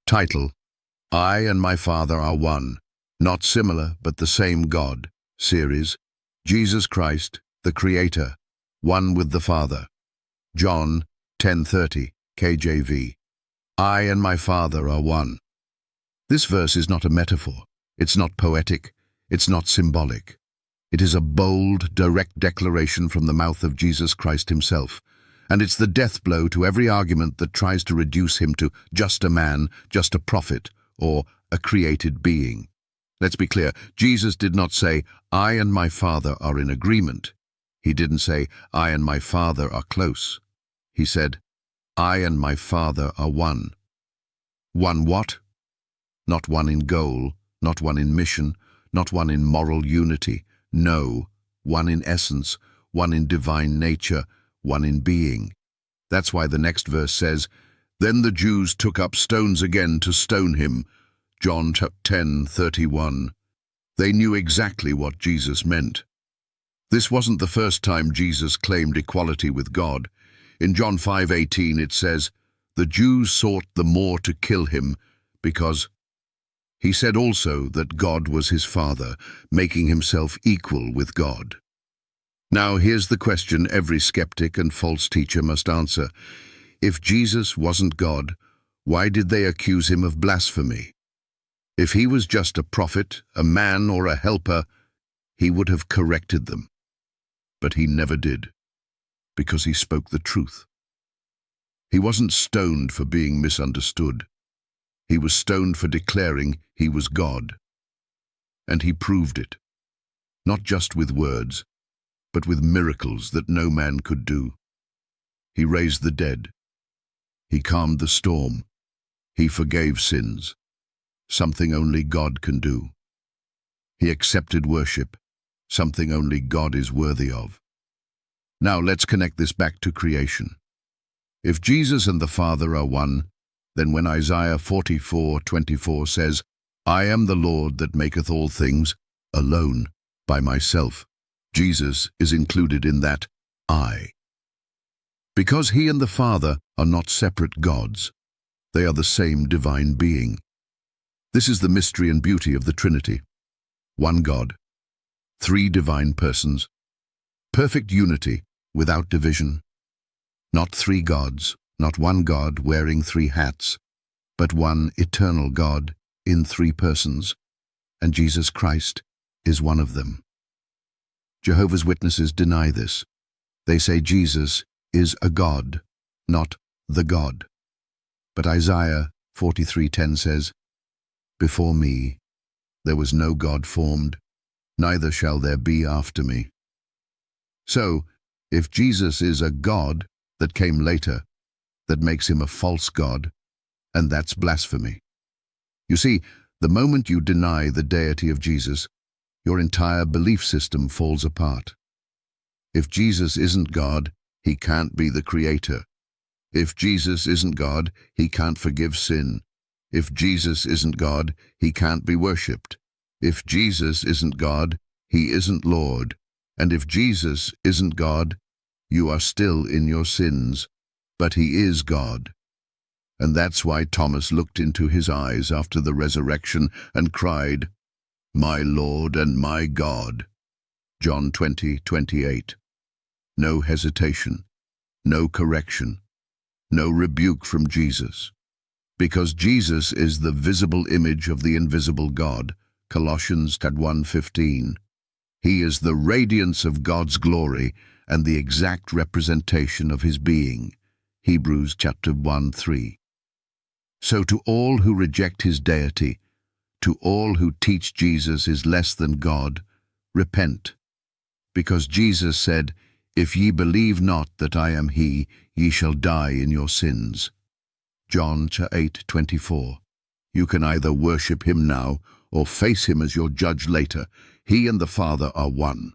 Title: I and my Father are one, not similar but the same God. Series: Jesus Christ, the Creator, one with the Father. John 10:30, KJV. I and my Father are one. This verse is not a metaphor. It's not poetic. It's not symbolic. It is a bold, direct declaration from the mouth of Jesus Christ himself. And it's the death blow to every argument that tries to reduce him to just a man, just a prophet, or a created being. Let's be clear, Jesus did not say, I and my Father are in agreement. He didn't say, I and my Father are close. He said, I and my Father are one. One what? Not one in goal, not one in mission, not one in moral unity. No, one in essence, one in divine nature, one in being. That's why the next verse says, Then the Jews took up stones again to stone him. John 10:31. They knew exactly what Jesus meant. This wasn't the first time Jesus claimed equality with God. In John 5:18 it says, The Jews sought the more to kill him because he said also that God was his Father, making himself equal with God. Now here's the question every skeptic and false teacher must answer. If Jesus wasn't God, why did they accuse him of blasphemy? If he was just a prophet, a man, or a helper, he would have corrected them. But he never did, because he spoke the truth. He wasn't stoned for being misunderstood. He was stoned for declaring he was God. And he proved it, not just with words, but with miracles that no man could do. He raised the dead. He calmed the storm. He forgave sins, something only God can do. He accepted worship, something only God is worthy of. Now let's connect this back to creation. If Jesus and the Father are one, then when Isaiah 44:24 says, I am the Lord that maketh all things, alone, by myself, Jesus is included in that I. Because he and the Father are not separate gods, they are the same divine being. This is the mystery and beauty of the Trinity. One God, three divine persons, perfect unity without division. Not three gods, not one God wearing three hats, but one eternal God in three persons, and Jesus Christ is one of them. Jehovah's Witnesses deny this. They say Jesus is a God, not the God. But Isaiah 43:10 says, Before me there was no God formed, neither shall there be after me. So, if Jesus is a God that came later, that makes him a false God, and that's blasphemy. You see, the moment you deny the deity of Jesus, your entire belief system falls apart. If Jesus isn't God, he can't be the Creator. If Jesus isn't God, he can't forgive sin. If Jesus isn't God, he can't be worshipped. If Jesus isn't God, he isn't Lord. And if Jesus isn't God, you are still in your sins, but he is God. And that's why Thomas looked into his eyes after the resurrection and cried, My Lord and my God. John 20:28. No hesitation, no correction, no rebuke from Jesus. Because Jesus is the visible image of the invisible God. Colossians 1:15. He is the radiance of God's glory and the exact representation of his being. Hebrews 1:3. So to all who reject his deity, to all who teach Jesus is less than God, repent. Because Jesus said, If ye believe not that I am he, ye shall die in your sins. John 8:24. You can either worship him now or face him as your judge later. He and the Father are one.